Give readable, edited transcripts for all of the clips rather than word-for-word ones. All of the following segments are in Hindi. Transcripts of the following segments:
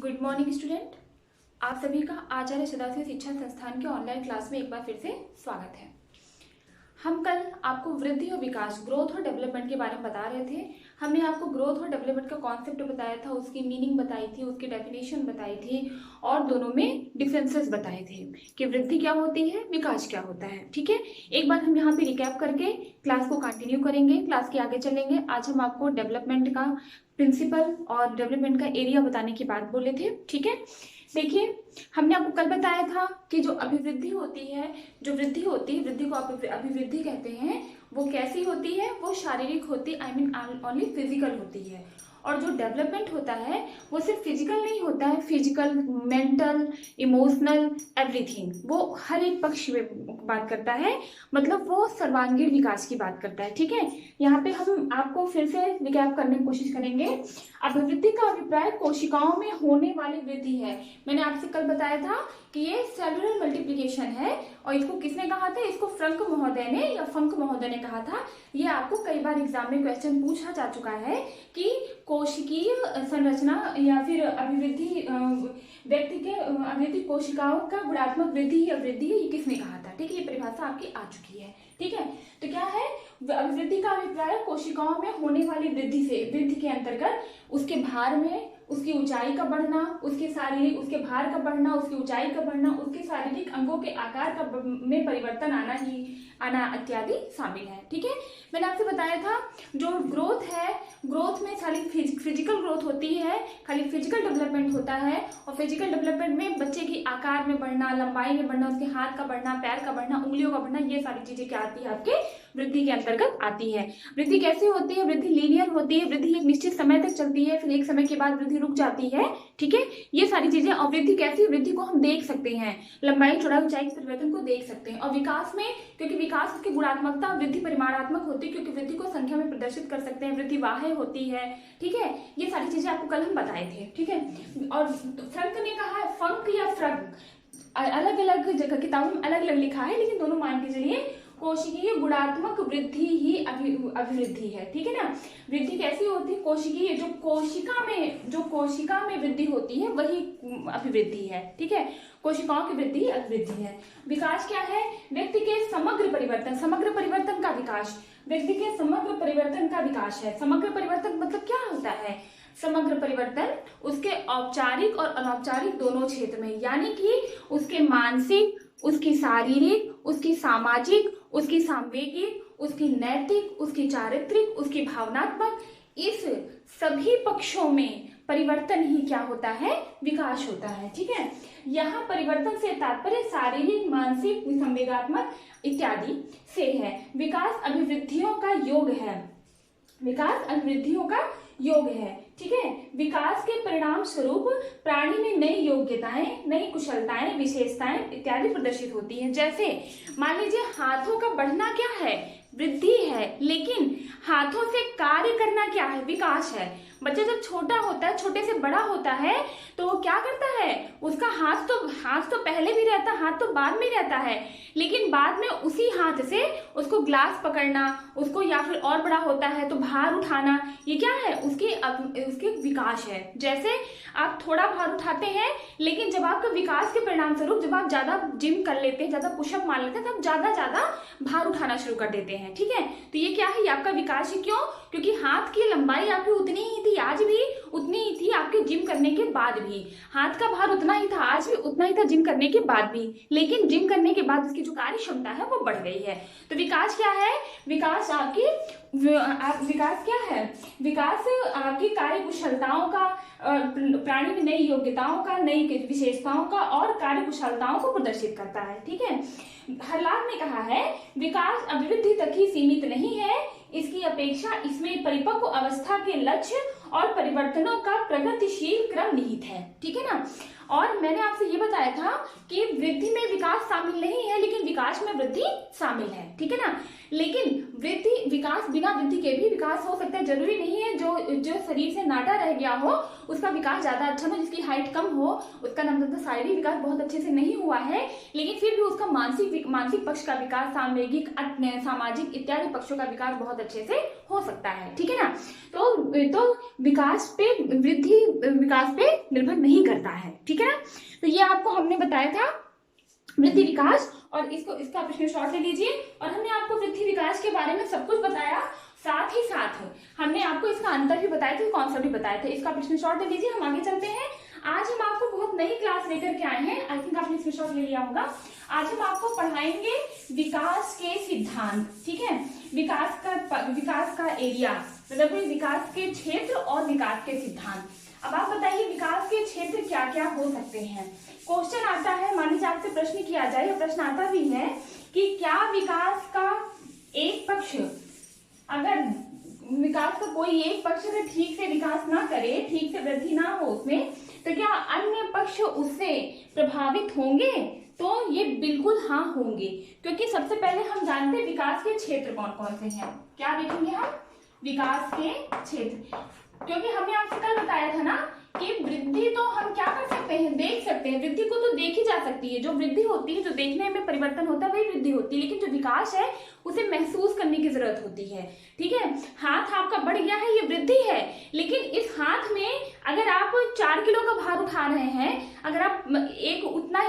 Good morning student. आप सभी का आचार्य सदाशिव शिक्षा संस्थान के ऑनलाइन क्लास में एक बार फिर से स्वागत है। हम कल आपको वृद्धि और विकास, ग्रोथ और डेवलपमेंट के बारे में बता रहे थे। हमने आपको ग्रोथ और डेवलपमेंट का कॉन्सेप्ट बताया था, उसकी मीनिंग बताई थी, उसकी डेफिनेशन बताई थी और दोनों में डिफरेंसेस बताए थे कि वृद्धि क्या होती है, विकास क्या होता है। ठीक है, एक बार हम यहाँ पे रिकैप करके क्लास को कंटिन्यू करेंगे, क्लास के आगे चलेंगे। आज हम आपको डेवलपमेंट का प्रिंसिपल और डेवलपमेंट का एरिया बताने की बात बोले थे। ठीक है, देखिए हमने आपको कल बताया था कि जो अभिवृद्धि होती है, वृद्धि को आप अभिवृद्धि कहते हैं, वो कैसी होती है, वो शारीरिक होती है, आई मीन ओनली फिजिकल होती है। और जो डेवलपमेंट होता है वो सिर्फ फिजिकल नहीं होता है, फिजिकल, मेंटल, इमोशनल, एवरीथिंग, वो हर एक पक्ष में बात करता है, मतलब वो सर्वांगीण विकास की बात करता है। ठीक है, यहाँ पे हम आपको फिर से रिकैप करने की कोशिश करेंगे। अभिवृद्धि का अभिप्राय कोशिकाओं में होने वाली वृद्धि है। मैंने आपसे कल बताया था कि ये सेलुलर मल्टीप्लिकेशन है और इसको किसने कहा था, इसको फ्रंक महोदय ने कहा था। ये आपको कई बार एग्जाम में क्वेश्चन पूछा जा चुका है कि कोशिकीय संरचना या फिर अभिवृद्धि, व्यक्ति के अभिवृद्धि कोशिकाओं का गुणात्मक वृद्धि या वृद्धि है, ये किसने कहा था। ठीक है, ये परिभाषा आपकी आ चुकी है। ठीक है, तो क्या है, अभिवृद्धि का अभिप्राय कोशिकाओं में होने वाली वृद्धि के अंतर्गत उसके भार में, उसकी ऊंचाई का बढ़ना, उसके भार का बढ़ना, उसकी ऊंचाई का बढ़ना, उसके शारीरिक अंगों के आकार का में परिवर्तन आना इत्यादि शामिल है। ठीक है, मैंने आपसे बताया था जो ग्रोथ है, ग्रोथ में खाली फिजिकल ग्रोथ होती है, खाली फिजिकल डेवलपमेंट होता है। और फिजिकल डेवलपमेंट में बच्चे की आकार में बढ़ना, लंबाई में बढ़ना, उसके हाथ का बढ़ना, पैर का बढ़ना, उंगलियों का बढ़ना, ये सारी चीजें क्या आती है, आपके वृद्धि के अंतर्गत आती है। वृद्धि कैसी होती है, वृद्धि लीनियर होती है, वृद्धि एक निश्चित समय तक चलती है, फिर एक समय के बाद वृद्धि रुक जाती है। ठीक है, ये सारी चीजें। और वृद्धि कैसी, वृद्धि को हम देख सकते हैं, लंबाई, चौड़ाई, ऊंचाई के परिवर्तन को देख सकते हैं। और विकास में, क्योंकि विकास उसकी गुणात्मकता, वृद्धि परिमाणात्मक होती है, क्योंकि वृद्धि को संख्या में प्रदर्शित कर सकते हैं, वृद्धि बाह्य होती है। ठीक है, ये सारी चीजें आपको कल हम बताए थे। ठीक है, और फ्रंक ने कहा है, फंक या फ्रंक, अलग अलग जगह किताबों में अलग अलग लिखा है, लेकिन दोनों मान के चलिए कोशिकीय गुणात्मक वृद्धि ही अभिवृद्धि है। ठीक है ना, वृद्धि कैसी होती है, कोशिकीय, जो कोशिका में वृद्धि होती है वही अभिवृद्धि है। ठीक है, कोशिकाओं की वृद्धि अभिवृद्धि है। विकास क्या है, व्यक्ति के समग्र परिवर्तन का विकास, व्यक्ति के समग्र परिवर्तन का विकास है। समग्र परिवर्तन मतलब क्या होता है, समग्र परिवर्तन उसके औपचारिक और अनौपचारिक दोनों क्षेत्र में, यानी कि उसके मानसिक, उसकी शारीरिक, उसकी सामाजिक, उसकी सांवेगिक, उसकी नैतिक, उसकी चारित्रिक, उसकी भावनात्मक, इस सभी पक्षों में परिवर्तन ही क्या होता है, विकास होता है। ठीक है, यहाँ परिवर्तन से तात्पर्य शारीरिक, मानसिक, संवेगात्मक इत्यादि से है। विकास अभिवृद्धियों का योग है, विकास अभिवृद्धियों का योग है। ठीक है, विकास के परिणाम स्वरूप प्राणी में नई योग्यताएं, नई कुशलताएं, विशेषताएं इत्यादि प्रदर्शित होती हैं। जैसे मान लीजिए हाथों का बढ़ना क्या है, वृद्धि है, लेकिन हाथों से कार्य करना क्या है, विकास है। बच्चा जब छोटा होता है, छोटे से बड़ा होता है, तो वो क्या करता है, उसका हाथ तो पहले भी रहता है, हाथ तो बाद में रहता है, लेकिन बाद में उसी हाथ से उसको ग्लास पकड़ना, उसको, या फिर और बड़ा होता है तो भार उठाना, ये क्या है, उसके विकास है। जैसे आप थोड़ा भार उठाते हैं, लेकिन जब आपका विकास के परिणाम स्वरूप जब आप ज्यादा जिम कर लेते हैं, ज्यादा पुशअप मार लेते हैं, तब ज्यादा भार उठाना शुरू कर देते हैं। ठीक है, तो ये क्या है, ये आपका विकास है। क्यों, क्योंकि हाथ की लंबाई आपकी उतनी ही थी, आज भी उतनी ही थी, आपके जिम करने के बाद भी हाथ का भार उतना ही था, आज भी उतना ही था जिम करने के बाद भी, लेकिन जिम करने के बाद उसकी जो कार्य क्षमता है वो बढ़ गई है। तो विकास क्या है, विकास क्या है, विकास आपकी कार्य कुशलताओं का, प्राणी में नई योग्यताओं का, नई विशेषताओं का और कार्य कुशलताओं को प्रदर्शित करता है। ठीक है, हर्लाक ने कहा है, विकास अभिवृद्धि तक ही सीमित नहीं है, इसकी अपेक्षा इसमें परिपक्व अवस्था के लक्ष्य और परिवर्तनों का प्रगतिशील क्रम निहित है। ठीक है ना, और मैंने आपसे ये बताया था कि वृद्धि में विकास शामिल नहीं है, लेकिन विकास में वृद्धि शामिल है। ठीक है ना, लेकिन वृद्धि विकास बिना वृद्धि के भी विकास हो सकता है। जरूरी नहीं है जो शरीर से नाटा रह गया हो उसका विकास ज्यादा अच्छा हो, जिसकी हाइट कम हो उसका मतलब शारीरिक विकास बहुत अच्छे से नहीं हुआ है, लेकिन फिर भी उसका मानसिक पक्ष का विकास, सामवेगिक, सामाजिक इत्यादि पक्षों का विकास बहुत अच्छे से हो सकता है। ठीक है ना। तो विकास पे वृद्धि विकास पे निर्भर नहीं करता है। ठीक है ना। तो ये आपको हमने बताया था वृद्धि विकास, और इसका प्रश्न शॉर्ट ले लीजिए। और हमने आपको वृद्धि विकास के बारे में सब कुछ बताया, साथ ही साथ हमने आपको इसका अंतर भी बताया था, कॉन्सेप्ट भी बताए थे। इसका प्रश्न शॉर्ट ले लीजिए। हम आगे चलते हैं। आज हम आपको बहुत नई क्लास लेकर के आए हैं। आई थिंक आपने स्क्रीनशॉट ले लिया होगा। आज हम आपको पढ़ाएंगे विकास के सिद्धांत। ठीक है। विकास का एरिया, मतलब विकास के क्षेत्र और विकास के सिद्धांत। अब आप बताइए विकास के क्षेत्र क्या क्या हो सकते हैं। क्वेश्चन आता है, मान लीजिए आपसे प्रश्न किया जाए, या प्रश्न आता भी है कि क्या विकास का एक पक्ष, अगर विकास का कोई एक पक्ष अगर ठीक से विकास ना करे, ठीक से वृद्धि ना हो उसमें, तो क्या अन्य पक्ष उससे प्रभावित होंगे? तो ये बिल्कुल हाँ होंगे, क्योंकि सबसे पहले हम जानते हैं विकास के क्षेत्र कौन कौन से हैं। क्या देखेंगे हम? विकास के क्षेत्र, क्योंकि हमने आपसे कल बताया था ना कि वृद्धि तो हम क्या कर सकते हैं, देख सकते हैं। वृद्धि को तो देखी जा सकती है, जो वृद्धि होती है, जो देखने में परिवर्तन होता है वही वृद्धि होती है, लेकिन जो विकास है उसे महसूस करने की जरूरत होती है। ठीक है। हाथ आपका बढ़ गया है, ये वृद्धि है, लेकिन इस हाथ में अगर आप 4 किलो का भार उठा रहे हैं, अगर आप उतना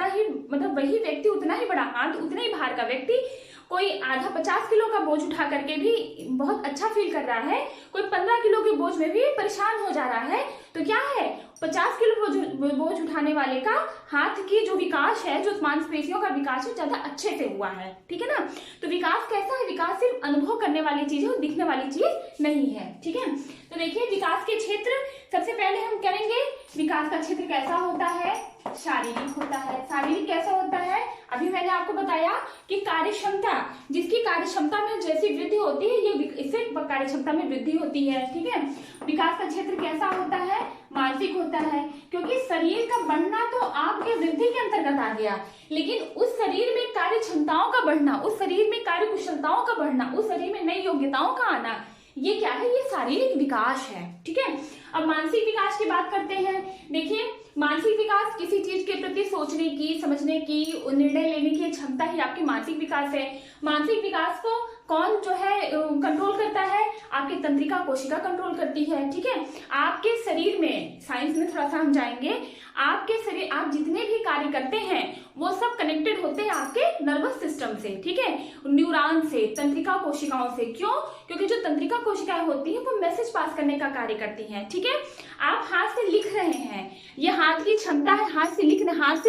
ही मतलब वही व्यक्ति, उतना ही बड़ा हाथ, उतने ही भार का व्यक्ति, कोई आधा 50 किलो का बोझ उठा करके भी बहुत अच्छा फील कर रहा है, कोई 15 किलो के बोझ में भी परेशान हो जा रहा है, तो क्या है, 50 किलो बोझ उठाने वाले का हाथ की जो विकास है, जो मांसपेशियों का विकास है, ज्यादा अच्छे से हुआ है। ठीक है ना। तो विकास कैसा है? विकास सिर्फ अनुभव करने वाली चीज है, दिखने वाली चीज नहीं है। ठीक है। तो देखिए विकास के क्षेत्र, सबसे पहले हम करेंगे विकास का क्षेत्र कैसा होता है? शारीरिक होता है। शारीरिक कैसा होता है? अभी मैंने आपको बताया कि कार्यक्षमता, जिसकी कार्यक्षमता में जैसी वृद्धि होती है, ये इससे कार्यक्षमता में वृद्धि होती है। ठीक है। विकास का क्षेत्र कैसा होता है? मानसिक होता है, क्योंकि शरीर का बढ़ना तो आपके वृद्धि के अंतर्गत आ गया, लेकिन उस शरीर में कार्य क्षमताओं का बढ़ना, उस शरीर में कार्य कुशलताओं का बढ़ना, उस शरीर में नई योग्यताओं का आना, ये क्या है? ये शारीरिक विकास है। ठीक है। अब मानसिक विकास की बात करते हैं। देखिए मानसिक विकास किसी चीज के प्रति सोचने की, समझने की, निर्णय लेने की क्षमता ही आपकी मानसिक विकास है। मानसिक विकास को कौन जो है कंट्रोल करता है? आपकी तंत्रिका कोशिका कंट्रोल करती है। ठीक है। आपके शरीर में, साइंस में थोड़ा सा हम जाएंगे, आपके शरीर, आप जितने भी कार्य करते हैं वो सब कनेक्टेड होते हैं आपके नर्वस सिस्टम से। ठीक है। न्यूरॉन से, तंत्रिका कोशिकाओं से। क्यों? क्योंकि जो तंत्रिका कोशिकाएं होती है वो मैसेज पास करने का कार्य करती हैं। ठीक है। आप हाथ से लिख रहे हैं, ये हाथ की क्षमता है, हाथ से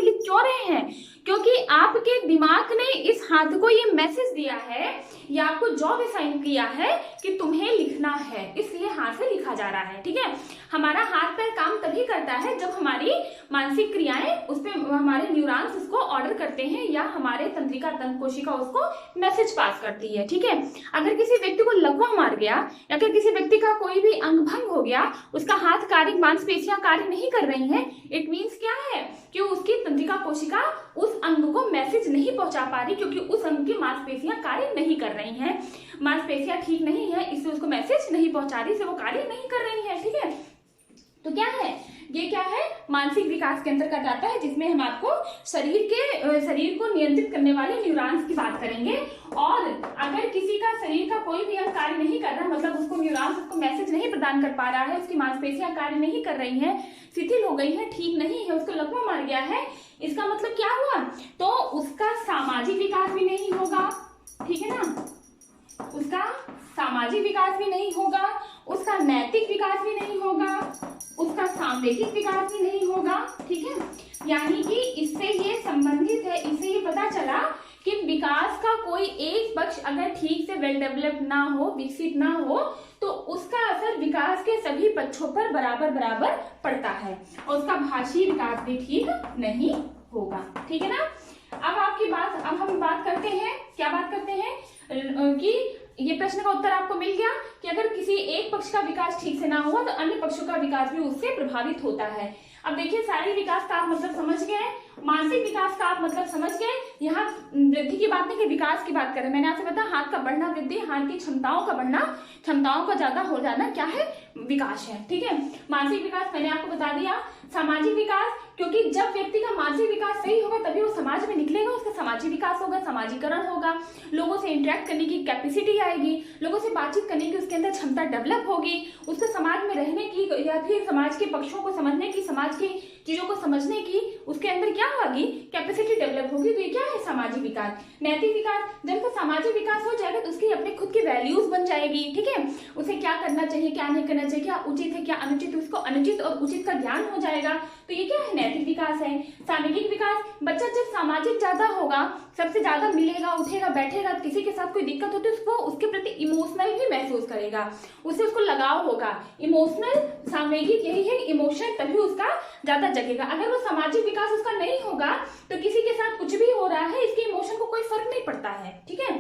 लिख क्यों रहे हैं? क्योंकि आपके दिमाग ने इस हाथ को ये मैसेज दिया है, या आपको जॉब असाइन किया है कि तुम्हें लिखना है, इसलिए हाथ से लिखा जा रहा है। ठीक है। हमारा हाथ पैर काम तभी करता है जब हमारी मानसिक क्रियाएं, उस पे हमारे न्यूरॉन्स उसको ऑर्डर करते हैं, या हमारे तंत्रिका तंत्र कोशिका उसको मैसेज पास करती है। ठीक है। अगर किसी व्यक्ति को लकवा मार गया, या अगर किसी व्यक्ति का कोई भी अंग भंग हो गया, उसका हाथ कार्य, मांसपेशियां कार्य नहीं कर रही हैं, इट मीन्स क्या है कि उसकी तंत्रिका कोशिका उस अंग को मैसेज नहीं पहुंचा पा रही, क्योंकि उस अंग की मांसपेशियां कार्य नहीं कर रही हैं, मांसपेशियां ठीक नहीं है, इसलिए उसको मैसेज नहीं पहुंचा रही, इसलिए वो कार्य नहीं कर रही है। ठीक है। तो क्या है ये? क्या है? मानसिक विकास के अंतर्गत आता है, जिसमें हम आपको शरीर को नियंत्रित करने वाले न्यूरॉन्स की बात करेंगे। और अगर किसी का शरीर का कोई भी अंग कार्य नहीं कर रहा, मतलब उसको न्यूरॉन्स उसको मैसेज नहीं प्रदान कर पा रहा है, उसकी मांसपेशियां कार्य नहीं कर रही हैं, शिथिल हो गई है, ठीक नहीं है, उसको लकवा मार गया है, इसका मतलब क्या हुआ? तो उसका सामाजिक विकास भी नहीं होगा। ठीक है ना। उसका सामाजिक विकास भी नहीं होगा, उसका नैतिक विकास भी नहीं होगा, उसका सामवेगिक विकास भी नहीं होगा। ठीक है। यानी कि इससे ये संबंधित है, इससे ये पता चला कि विकास का कोई एक पक्ष अगर ठीक से वेल डेवलप्ड ना हो, विकसित ना हो, तो उसका असर विकास के सभी पक्षों पर बराबर बराबर पड़ता है, और उसका भाषी विकास भी ठीक नहीं होगा। ठीक है ना। अब हम बात करते हैं, क्या बात करते हैं कि ये प्रश्न का उत्तर आपको मिल गया कि अगर किसी एक पक्ष का विकास ठीक से ना हुआ तो अन्य पक्षों का विकास भी उससे प्रभावित होता है। अब देखिए शारीरिक विकास का आप मतलब समझ गए, मानसिक विकास का आप मतलब समझ गए। यहाँ वृद्धि की बात नहीं कि विकास की बात करें। मैंने आपसे बताया हाथ का बढ़ना वृद्धि, हाथ की क्षमताओं का बढ़ना, क्षमताओं का ज्यादा हो जाना क्या है, विकास है। ठीक है, मानसिक विकास मैंने आपको बता दिया। सामाजिक विकास, क्योंकि जब व्यक्ति का मानसिक विकास सही होगा तभी वो समाज में निकलेगा, उसका सामाजिक विकास होगा, समाजीकरण होगा, लोगों से इंटरेक्ट करने की कैपेसिटी आएगी, लोगों से बातचीत करने की उसके अंदर क्षमता डेवलप होगी, उसको समाज में रहने की या फिर समाज के पक्षों को समझने की, समाज की चीजों को समझने की उसके अंदर क्या होगी, कैपेसिटी डेवलप होगी। तो ये क्या है, सामाजिक विकास। नैतिक विकास, जब उसका सामाजिक विकास हो जाएगा तो उसकी अपने खुद की वैल्यूज बन जाएगी। ठीक है, उसे क्या करना चाहिए, क्या नहीं करना चाहिए, क्या उचित है, क्या अनुचित, उसको अनुचित और उचित का ज्ञान हो जाएगा। तो ये क्या है, नैतिक विकास है। सामाजिक विकास, बच्चा जब सामाजिक ज्यादा होगा, सबसे ज्यादा मिलेगा, उठेगा, बैठेगा, किसी के साथ कोई दिक्कत होती है उसको उसके प्रति इमोशनल भी महसूस करेगा, उससे उसको लगाव होगा। इमोशनल, सामाजिक यही है, इमोशन, तभी उसका ज्यादा जगेगा। अगर वो सामाजिक विकास उसका नहीं होगा तो किसी के साथ कुछ भी हो रहा है इसके इमोशन को कोई फर्क नहीं पड़ता है। ठीक है,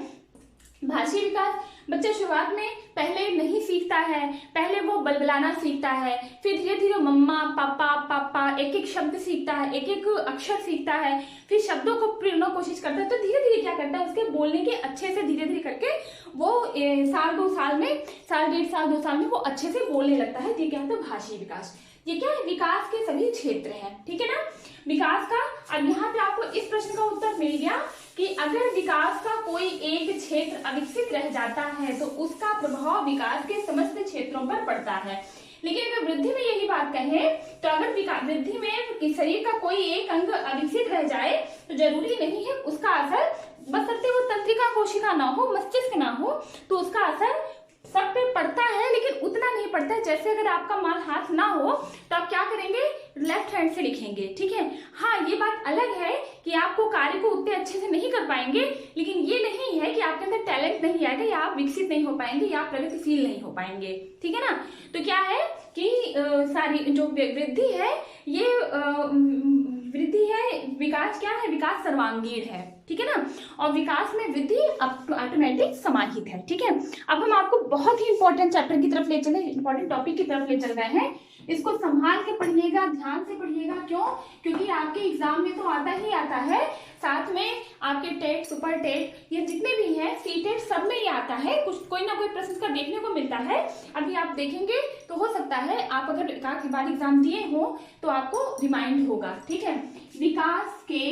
भाषी विकास, बच्चा शुरुआत में पहले नहीं सीखता है, पहले वो बलबलाना सीखता है, फिर धीरे धीरे मम्मा पापा पापा एक एक शब्द सीखता है, एक एक अक्षर सीखता है, फिर शब्दों को प्रेरना कोशिश करता है। तो धीरे धीरे क्या करता है, उसके बोलने के अच्छे से धीरे धीरे करके वो साल 2 साल में, साल 1.5 साल 2 साल में वो अच्छे से बोलने लगता है। ये क्या होता है, भाषी विकास। ये क्या है, विकास के सभी क्षेत्र हैं। ठीक है ना, विकास का। अब यहाँ पे आपको इस प्रश्न का उत्तर मिल गया कि अगर विकास का कोई एक क्षेत्र अविकसित रह जाता है तो उसका प्रभाव विकास के समस्त क्षेत्रों पर पड़ता है। लेकिन अगर वृद्धि में यही बात कहें तो अगर वृद्धि में शरीर का कोई एक अंग अविकसित रह जाए तो जरूरी नहीं है उसका असर, बशर्ते वो तंत्रिका कोशिका ना हो, मस्तिष्क ना हो, तो उसका असर सब पे पड़ता है, लेकिन उतना नहीं पड़ता है। जैसे अगर आपका माल हाथ ना हो तो आप क्या करेंगे, लेफ्ट हैंड से लिखेंगे। ठीक है, हाँ ये बात अलग है कि आपको कार्य को उतने अच्छे से नहीं कर पाएंगे, लेकिन ये नहीं है कि आपके अंदर टैलेंट नहीं आएगा या आप विकसित नहीं हो पाएंगे या आप प्रगतिशील नहीं हो पाएंगे। ठीक है ना, तो क्या है कि सारी जो वृद्धि है ये वृद्धि है, विकास क्या है, विकास सर्वांगीण है। ठीक है ना, और विकास में वृद्धि ऑटोमेटिक समाहित है। ठीक है, अब हम आपको बहुत ही इंपॉर्टेंट चैप्टर की तरफ ले चले, इंपॉर्टेंट टॉपिक की तरफ ले चल रहे हैं। इसको संभाल के पढ़िएगा, ध्यान से पढ़िएगा। क्यों, क्योंकि आपके एग्जाम में तो आता ही आता है, साथ में आपके टेट, सुपर टेट, ये जितने भी हैं, सीटेट, सब में ये आता है, कुछ कोई ना कोई प्रश्न का देखने को मिलता है। अभी आप देखेंगे तो हो सकता है आप अगर एक बार एग्जाम दिए हो तो आपको रिमाइंड होगा। ठीक है, विकास के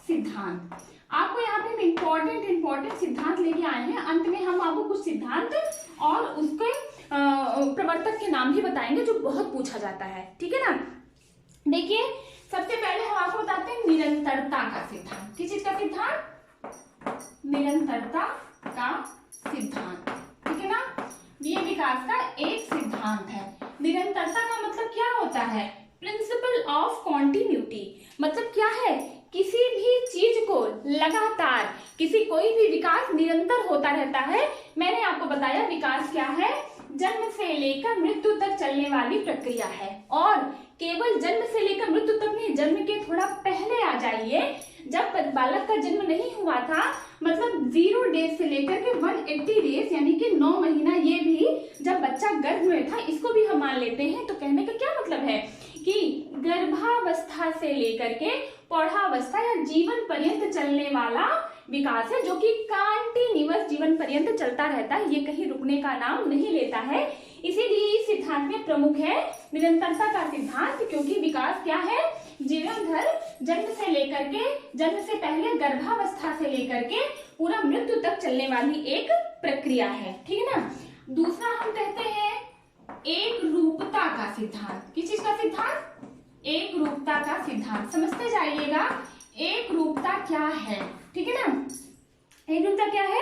सिद्धांत, आपको यहाँ पे इंपॉर्टेंट सिद्धांत लेके आए हैं। अंत में हम आपको कुछ सिद्धांत और उसके प्रवर्तक के नाम भी बताएंगे जो बहुत पूछा जाता है। ठीक है ना, देखिए सबसे पहले हम आपको बताते हैं निरंतरता का सिद्धांत। किस चीज का सिद्धांत, निरंतरता का सिद्धांत। ठीक है ना, ये विकास का एक सिद्धांत है। निरंतरता का मतलब क्या होता है, प्रिंसिपल ऑफ कॉन्टिन्यूटी। मतलब क्या है, किसी भी चीज को लगातार, किसी कोई भी विकास निरंतर होता रहता है। मैंने आपको बताया विकास क्या है, जन्म से लेकर मृत्यु तक चलने वाली प्रक्रिया है। और केवल जन्म से लेकर मृत्यु तक नहीं, जन्म के थोड़ा पहले आ जाइए, जब बालक का जन्म नहीं हुआ था, मतलब 0 डेज से लेकर के 180 डेज यानी कि 9 महीना, ये भी जब बच्चा गर्भ में था, इसको भी हम मान लेते हैं। तो कहने का क्या मतलब है कि गर्भावस्था से लेकर के पौढ़ावस्था या जीवन पर्यंत चलने वाला विकास है, जो कि कंटिन्यूअस जीवन पर्यंत चलता रहता है, ये कहीं रुकने का नाम नहीं लेता है। इसीलिए इस सिद्धांत में प्रमुख है निरंतरता का सिद्धांत, क्योंकि विकास क्या है, जीवन भर, जन्म से लेकर के, जन्म से पहले गर्भावस्था से लेकर के पूरा मृत्यु तक चलने वाली एक प्रक्रिया है। ठीक है ना, दूसरा हम कहते हैं एक रूपता का सिद्धांत। किस चीज का सिद्धांत, एक रूपता का सिद्धांत। समझते जाइएगा एक रूपता क्या है। ठीक है ना, एक रूपता क्या है,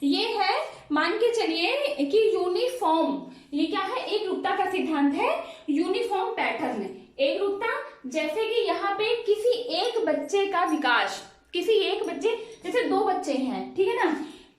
ये है, मान के चलिए कि यूनिफॉर्म, ये क्या है, एक रूपता का सिद्धांत है, यूनिफॉर्म पैटर्न। एक रूपता, जैसे कि यहाँ पे किसी एक बच्चे का विकास, किसी एक बच्चे, जैसे 2 बच्चे हैं, ठीक है ना,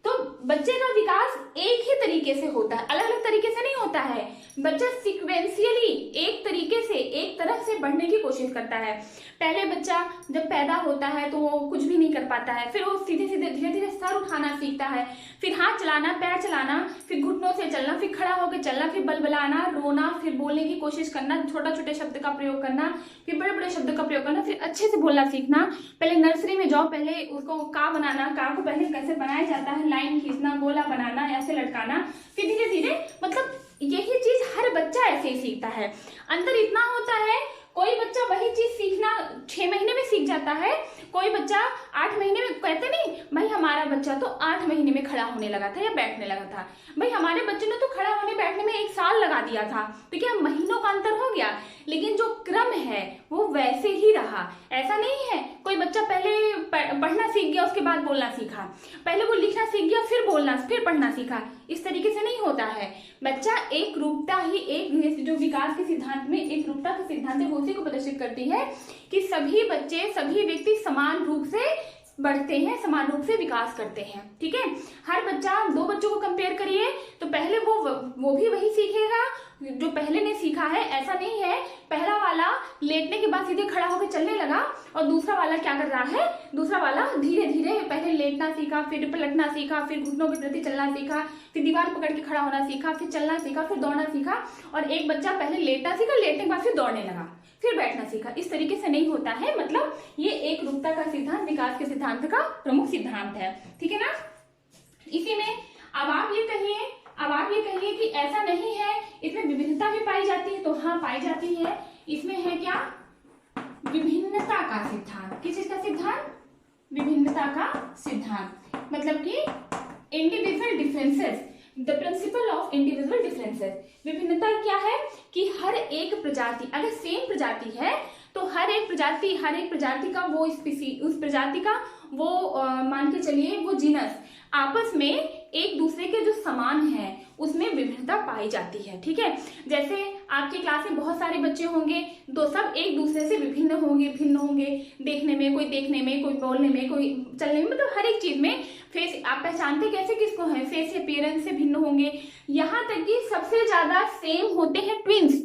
तो बच्चे का विकास एक ही तरीके से होता है, अलग अलग तरीके से नहीं होता है। बच्चा सिक्वेंशियली एक तरीके से, एक तरफ से बढ़ने की कोशिश करता है। पहले बच्चा जब पैदा होता है तो वो कुछ भी नहीं कर पाता है, फिर वो सीधे सीधे धीरे धीरे सर उठाना सीखता है, फिर हाथ चलाना, पैर चलाना, फिर घुटनों से चलना, फिर खड़ा होकर चलना, फिर बलबलाना, रोना, फिर बोलने की कोशिश करना, छोटा छोटे शब्द का प्रयोग करना, फिर बड़े बड़े शब्द का प्रयोग करना, फिर अच्छे से बोलना सीखना। पहले नर्सरी में जाओ, पहले उसको का बनाना, का को पहले कैसे बनाया जाता है, लाइन खींचना, गोला बनाना, ऐसे लटकाना, फिर धीरे धीरे, मतलब यही चीज हर बच्चा ऐसे ही सीखता है। अंतर इतना होता है, कोई बच्चा वही चीज सीखना 6 महीने में सीख जाता है, कोई बच्चा 8 महीने में। कहते नहीं भाई हमारा बच्चा तो 8 महीने में खड़ा होने लगा था या बैठने लगा था। भाई हमारे बच्चे ने तो खड़ा होने बैठने में 1 साल लगा दिया था, तो क्या महीनों का अंतर हो गया? लेकिन जो क्रम है वो वैसे ही रहा। ऐसा नहीं है कोई बच्चा पहले पढ़ना सीख गया उसके बाद बोलना सीखा, पहले वो लिखना सीख गया फिर बोलना फिर पढ़ना सीखा, इस तरीके से नहीं होता है। बच्चा एक रूपता ही, एक जो विकास के सिद्धांत में एक रूपता का सिद्धांत है वो उसी को प्रदर्शित करती है कि सभी बच्चे, सभी व्यक्ति समान रूप से बढ़ते हैं, समान रूप से विकास करते हैं। ठीक है, हर बच्चा, 2 बच्चों को कंपेयर करिए तो पहले वो भी वही सीखेगा जो पहले ने सीखा है। ऐसा नहीं है पहला वाला लेटने के बाद सीधे खड़ा होकर चलने लगा और दूसरा वाला क्या कर रहा है, दूसरा वाला धीरे धीरे पहले लेटना सीखा, फिर पलटना सीखा, फिर घुटनों के प्रति चलना सीखा, फिर दीवार पकड़ के खड़ा होना सीखा, फिर चलना सीखा, फिर दौड़ना सीखा। और एक बच्चा पहले लेटना सीखा, लेटने के बाद फिर दौड़ने लगा, फिर बैठना सीखा। इस तरीके से नहीं होता है। मतलब ये एक रूपता का सिद्धांत विकास के सिद्धांत का प्रमुख सिद्धांत है। ठीक है ना। इसी में अब आप ये कहिए कि ऐसा नहीं है, इसमें विभिन्नता भी पाई जाती है। तो हाँ, पाई जाती है। इसमें है क्या? विभिन्नता का सिद्धांत। किस चीज का सिद्धांत? विभिन्नता का सिद्धांत। मतलब कि individual differences, the principle of individual differences. विभिन्नता क्या है कि हर एक प्रजाति, अगर सेम प्रजाति है तो हर एक प्रजाति का वो स्पीसी, उस प्रजाति का वो मान के चलिए वो जीनस आपस में एक दूसरे के जो समान है उसमें विभिन्नता पाई जाती है। ठीक है, जैसे आपकी क्लास में बहुत सारे बच्चे होंगे, तो सब एक दूसरे से भिन्न होंगे, देखने में, कोई बोलने में, कोई चलने में, मतलब हर एक चीज में। फेस आप पहचानते कैसे किसको है? फेस अपीयरेंस से भिन्न होंगे। यहाँ तक कि सबसे ज्यादा सेम होते हैं ट्विंस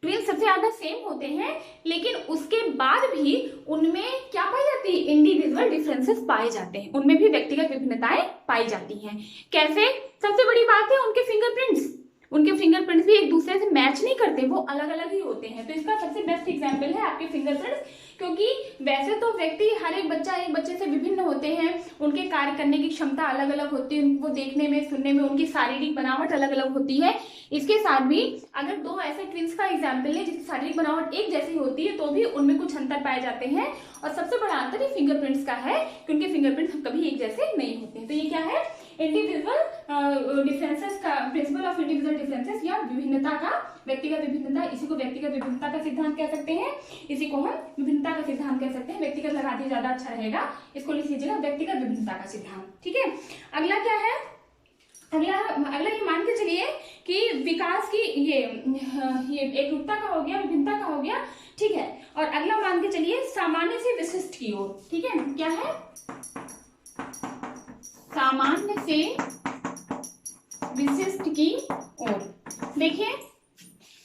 सबसे ज्यादा सेम होते हैं, लेकिन उसके बाद भी उनमें क्या पाई जाती है? इंडिविजुअल डिफरेंसेस पाए जाते हैं, उनमें भी व्यक्तिगत विभिन्नताएं पाई जाती हैं। कैसे? सबसे बड़ी बात है उनके फिंगरप्रिंट्स भी एक दूसरे से मैच नहीं करते, वो अलग अलग ही होते हैं। तो इसका सबसे बेस्ट एग्जांपल है आपके फिंगरप्रिंट्स, क्योंकि वैसे तो व्यक्ति, हर एक बच्चा एक बच्चे से विभिन्न होते हैं, उनके कार्य करने की क्षमता अलग अलग होती है, उनको देखने में, सुनने में, उनकी शारीरिक बनावट अलग अलग होती है। इसके साथ भी अगर 2 ऐसे ट्विंस का एग्जाम्पल है जिसकी शारीरिक बनावट एक जैसी होती है तो भी उनमें कुछ अंतर पाए जाते हैं। और सबसे बड़ा अंतर ये फिंगरप्रिंट्स का है कि उनके फिंगरप्रिंट्स कभी एक जैसे नहीं होते। तो ये क्या है? इंडिविजुअल डिफरेंसेस का प्रिंसिपल ऑफ इंडिविजुअल डिफरेंसेस या विभिन्नता का, व्यक्तिगत विभिन्नता। इसी को व्यक्तिगत विभिन्नता का सिद्धांत कह सकते हैं, इसी को हम विभिन्नता का सिद्धांत कह सकते हैं। व्यक्तिगत लगा दिए ज्यादा अच्छा रहेगा, इसको लिख लीजिएगा व्यक्तिगत विभिन्नता का सिद्धांत। ठीक है, अगला क्या है? अगला ये मान के चलिए कि विकास की ये एक रूपता का हो गया, विभिन्नता का हो गया। ठीक है, और अगला मान के चलिए सामान्य से विशिष्ट की ओर। ठीक है, क्या है? सामान्य से विशिष्ट की ओर। देखिए,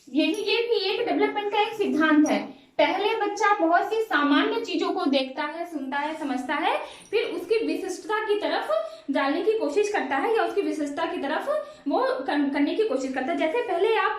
ये भी एक डेवलपमेंट का एक सिद्धांत है। पहले बच्चा बहुत सी सामान्य चीजों को देखता है, सुनता है, समझता है, फिर उसकी विशिष्टता की तरफ जाने की कोशिश करता है या उसकी विशिष्टता की तरफ वो करने की कोशिश करता है। जैसे पहले आप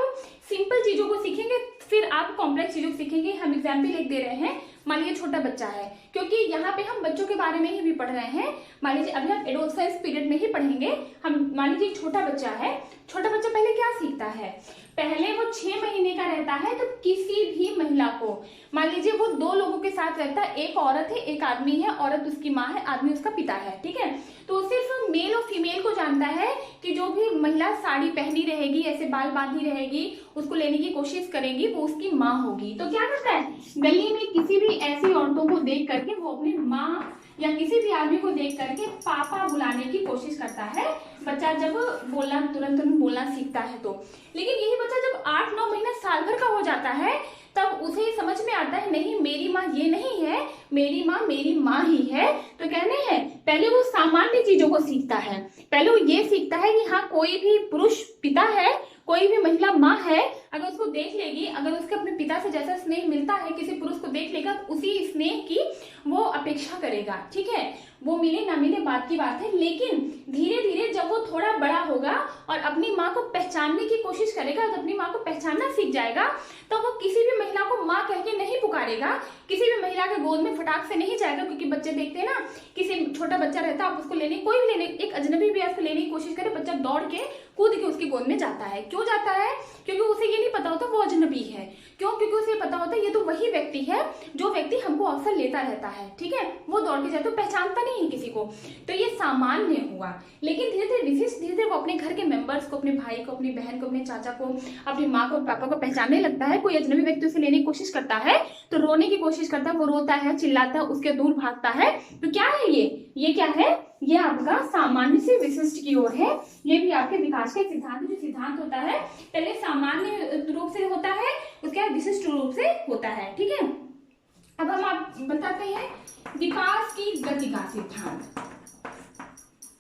सिंपल चीजों को सीखेंगे, फिर आप कॉम्प्लेक्स चीजों को सीखेंगे। हम एग्जाम्पल एक दे रहे हैं, मान लीजिए छोटा बच्चा है, क्योंकि यहाँ पे हम बच्चों के बारे में ही भी पढ़ रहे हैं। मान लीजिए अभी हम एडोलसेंस पीरियड में ही पढ़ेंगे। हम मान लीजिए छोटा बच्चा है, छोटा बच्चा पहले क्या सीखता है? पहले वो 6 महीने का रहता है तो किसी भी महिला को, मान लीजिए वो 2 लोगों के साथ रहता है, एक औरत है, एक आदमी है, औरत उसकी माँ है, आदमी उसका पिता है। ठीक है, तो सिर्फ मेल और फीमेल को जानता है कि जो भी महिला साड़ी पहनी रहेगी, ऐसे बाल बांधी रहेगी, उसको लेने की कोशिश करेगी, वो उसकी माँ होगी। तो क्या करता है? गली में किसी भी ऐसी औरतों को देख करके वो अपनी माँ या किसी भी आदमी को देख करके पापा बुलाने की कोशिश करता है। बच्चा जब तुरंत बोलना सीखता है तो। लेकिन यही बच्चा जब 8-9 महीना, साल भर का हो जाता है, तब उसे समझ में आता है नहीं, मेरी माँ ये नहीं है, मेरी माँ ही है। तो कहने हैं पहले वो सामान्य चीजों को सीखता है। पहले वो ये सीखता है कि हाँ, कोई भी पुरुष पिता है, कोई भी महिला माँ है, अगर उसको देख लेगी, अगर उसके अपने पिता से जैसा स्नेह मिलता है, किसी पुरुष को देख लेगा, उसी स्नेह की वो अपेक्षा करेगा। ठीक है, वो मिले ना मिले बात की बात है, लेकिन धीरे धीरे जब वो थोड़ा बड़ा होगा और अपनी माँ को पहचानने की कोशिश करेगा, तो अपनी माँ को पहचानना सीख जाएगा, तो वो किसी भी महिला को माँ कह के नहीं पुकारेगा, किसी भी महिला के गोद में फटाक से नहीं जाएगा। क्योंकि बच्चे देखते हैं ना, किसी छोटा बच्चा रहता है, आप उसको लेने, कोई भी लेने, एक अजनबी भी उसको लेने की कोशिश करे, बच्चा दौड़ के कूद के उसकी गोद में जाता है। क्यों जाता है? क्योंकि उसे ये नहीं पता होता वो अजनबी है। क्यों? क्योंकि उसे पता होता है ये तो वही व्यक्ति है जो व्यक्ति हमको अक्सर लेता रहता है। ठीक है, वो दौड़ के जाए तो पहचानता नहीं है किसी को, तो ये सामान्य हुआ। लेकिन धीरे धीरे विशिष्ट, धीरे धीरे वो अपने घर के मेंबर्स को, अपने भाई को, अपनी बहन को, अपने चाचा को, अपनी माँ को, पापा को पहचानने लगता है। कोई अजनबी व्यक्ति उसे लेने की कोशिश करता है तो रोने की कोशिश करता है, वो रोता है, चिल्लाता है, उसके दूर भागता है। तो क्या है ये क्या है? ये आपका सामान्य से विशिष्ट की ओर है। ये भी आपके विकास के सिद्धांत, जो सिद्धांत होता है पहले सामान्य रूप से होता है, उसके बाद विशिष्ट रूप से होता है। ठीक है, अब हम आप बताते हैं विकास की गति का सिद्धांत।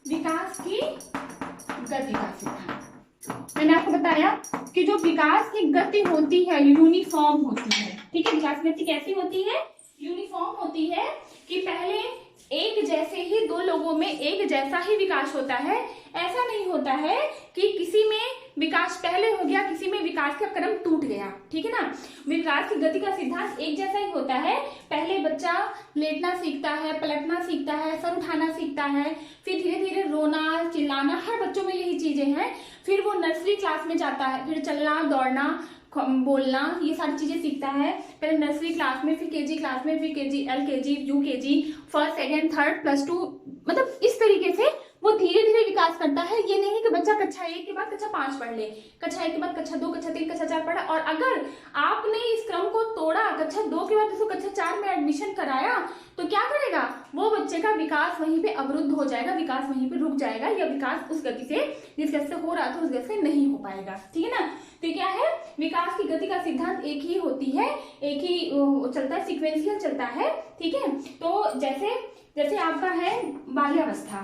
विकास की गति का सिद्धांत मैंने आपको बताया कि जो विकास की गति होती है यूनिफॉर्म होती है। ठीक है, विकास की गति कैसी होती है? यूनिफॉर्म होती है कि पहले एक जैसे ही दो लोगों में एक जैसा ही विकास होता है। ऐसा नहीं होता है कि किसी में विकास पहले हो गया, किसी में विकास का क्रम टूट गया। ठीक है ना, विकास की गति का सिद्धांत एक जैसा ही होता है। पहले बच्चा लेटना सीखता है, पलटना सीखता है, सर उठाना सीखता है, फिर धीरे धीरे रोना, चिल्लाना, हर बच्चों में यही चीजें हैं। फिर वो नर्सरी क्लास में जाता है, फिर चलना, दौड़ना, बोलना, ये सारी चीजें सीखता है। पहले नर्सरी क्लास में, फिर केजी क्लास में, फिर KG, LKG, UKG, first, second, third, plus two, मतलब इस तरीके से वो धीरे धीरे विकास करता है। ये नहीं कि बच्चा कक्षा 1 के बाद कक्षा 5 पढ़ ले, कक्षा 1 के बाद कक्षा 2, कक्षा 3, कक्षा 4 पढ़ा, और अगर आपने इस क्रम को तोड़ा, कक्षा 2 के बाद उसको कक्षा 4 में एडमिशन कराया, तो क्या करेगा? वो बच्चे का विकास वहीं पे अवरुद्ध हो जाएगा, विकास वहीं पे रुक जाएगा, या विकास उस गति से, जिस गति से हो रहा था उस गति से नहीं हो पाएगा। ठीक है ना, तो क्या है? विकास की गति का सिद्धांत एक ही होती है, एक ही चलता है, सिक्वेंशियल चलता है। ठीक है, तो जैसे आपका है बाल्यावस्था,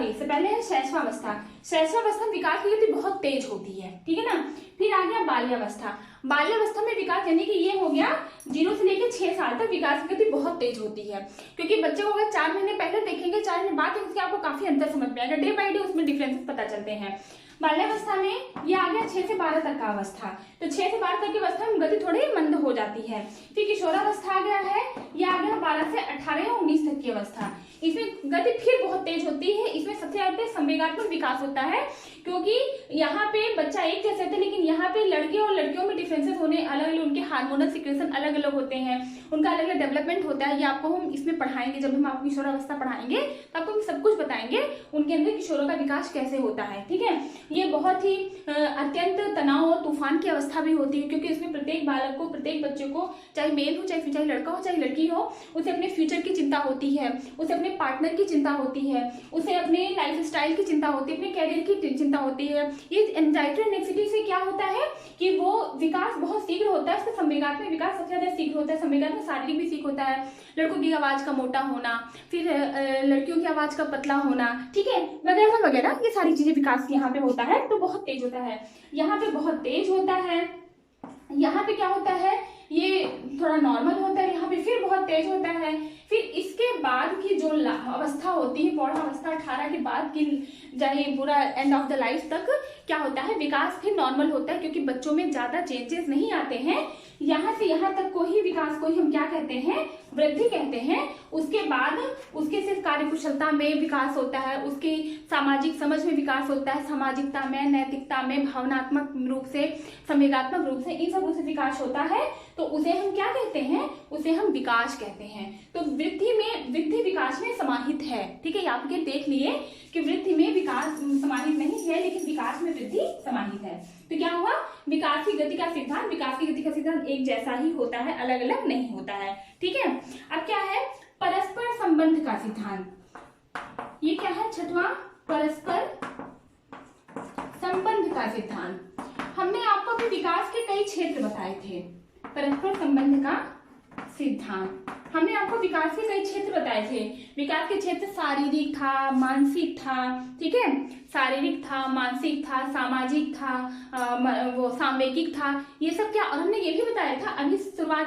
इससे पहले है शैशवावस्था। शैशवावस्था में विकास की गति बहुत तेज होती है। ठीक है ना, फिर आ गया बाल्यावस्था। बाल्यावस्था में विकास यानी कि ये हो गया 0 से लेकर 6 साल तक विकास की गति बहुत तेज होती है। क्योंकि बच्चे को अगर 4 महीने पहले देखेंगे, 4 महीने बाद देखेंगे, आपको काफी अंतर समझ में आएगा, डे बाय डे उसमें डिफरेंसेस पता चलते हैं। बाल्यावस्था में ये आ गया 6 से 12 तक का अवस्था, तो 6 से 12 तक की अवस्था में गति थोड़ी मंद हो जाती है। फिर किशोरावस्था आ गया है, ये आ गया 12 से 18 या 19 तक की अवस्था। इसमें गति फिर बहुत तेज होती है। इसमें सबसे ज्यादा संवेगात्मक विकास होता है, क्योंकि यहाँ पे बच्चा एक जैसे थे, लेकिन यहाँ पे लड़के और लड़कियों में डिफरेंसेस होने अलग अलग, उनके हार्मोनल सिक्रेशन अलग अलग होते हैं, उनका अलग अलग डेवलपमेंट होता है। ये आपको हम इसमें पढ़ाएंगे, जब हम आपको किशोरावस्था पढ़ाएंगे तो आपको हम सब कुछ बताएंगे उनके अंदर किशोरों का विकास कैसे होता है। ठीक है, ये बहुत ही अत्यंत तनाव और तूफान की अवस्था भी होती है, क्योंकि इसमें प्रत्येक बालक को, प्रत्येक बच्चे को, चाहे मेल हो, चाहे लड़का हो, चाहे लड़की हो, उसे अपने फ्यूचर की चिंता होती है, उसे अपने पार्टनर की चिंता होती है, उसे अपने लाइफ स्टाइल की चिंता होती है, अपने कैरियर की चिंता होती है। ये एंजाइटी और एंग्जाइटी से क्या होता है कि वो विकास बहुत शीघ्र होता है, उसका संवेगात्मक विकास सबसे ज्यादा शीघ्र होता है, संवेगात्मक शारीरिक भी सीख होता है, लड़कों की आवाज का मोटा होना, फिर लड़कियों की आवाज का पतला होना, ठीक है, वगैरह वगैरह, ये सारी चीजें विकास यहाँ पे होता है, तो बहुत तेज होता है। यहाँ पे बहुत तेज होता है, यहाँ पे क्या होता है, ये थोड़ा नॉर्मल होता है, यहाँ पे फिर बहुत तेज होता है। फिर इसके बाद की जो अवस्था होती है, पौढ़ावस्था 18 के बाद की, चाहे पूरा एंड ऑफ द लाइफ तक क्या होता है, विकास फिर नॉर्मल होता है, क्योंकि बच्चों में ज्यादा चेंजेस नहीं आते हैं। यहाँ से यहाँ तक को ही विकास को ही हम क्या कहते हैं, वृद्धि कहते हैं। उसके बाद उसके सिर्फ कार्यकुशलता में विकास होता है, उसकी सामाजिक समझ में विकास होता है, सामाजिकता में, नैतिकता में, भावनात्मक रूप से, संवेगात्मक रूप से, इन सब रूप से विकास होता है। तो उसे हम क्या कहते हैं, उसे हम विकास कहते हैं। तो वृद्धि विकास में समाहित है। ठीक है, आप ये देख लिए कि वृद्धि में विकास समाहित नहीं है, लेकिन विकास में वृद्धि समाहित है। तो क्या हुआ, विकास की गति का सिद्धांत एक जैसा ही होता है, अलग अलग नहीं होता है। ठीक है, अब क्या है, परस्पर संबंध का सिद्धांत। ये क्या है, छठवां, परस्पर संबंध का सिद्धांत। हमने आपको अभी विकास के कई क्षेत्र बताए थे। परस्पर संबंध का सिद्धांत, हमने आपको विकास के कई क्षेत्र बताए थे। विकास के क्षेत्र शारीरिक था, मानसिक था, ठीक है, शारीरिक था, मानसिक था, सामाजिक था, वो सामवेगिक था, ये सब क्या। और हमने ये भी बताया था अभी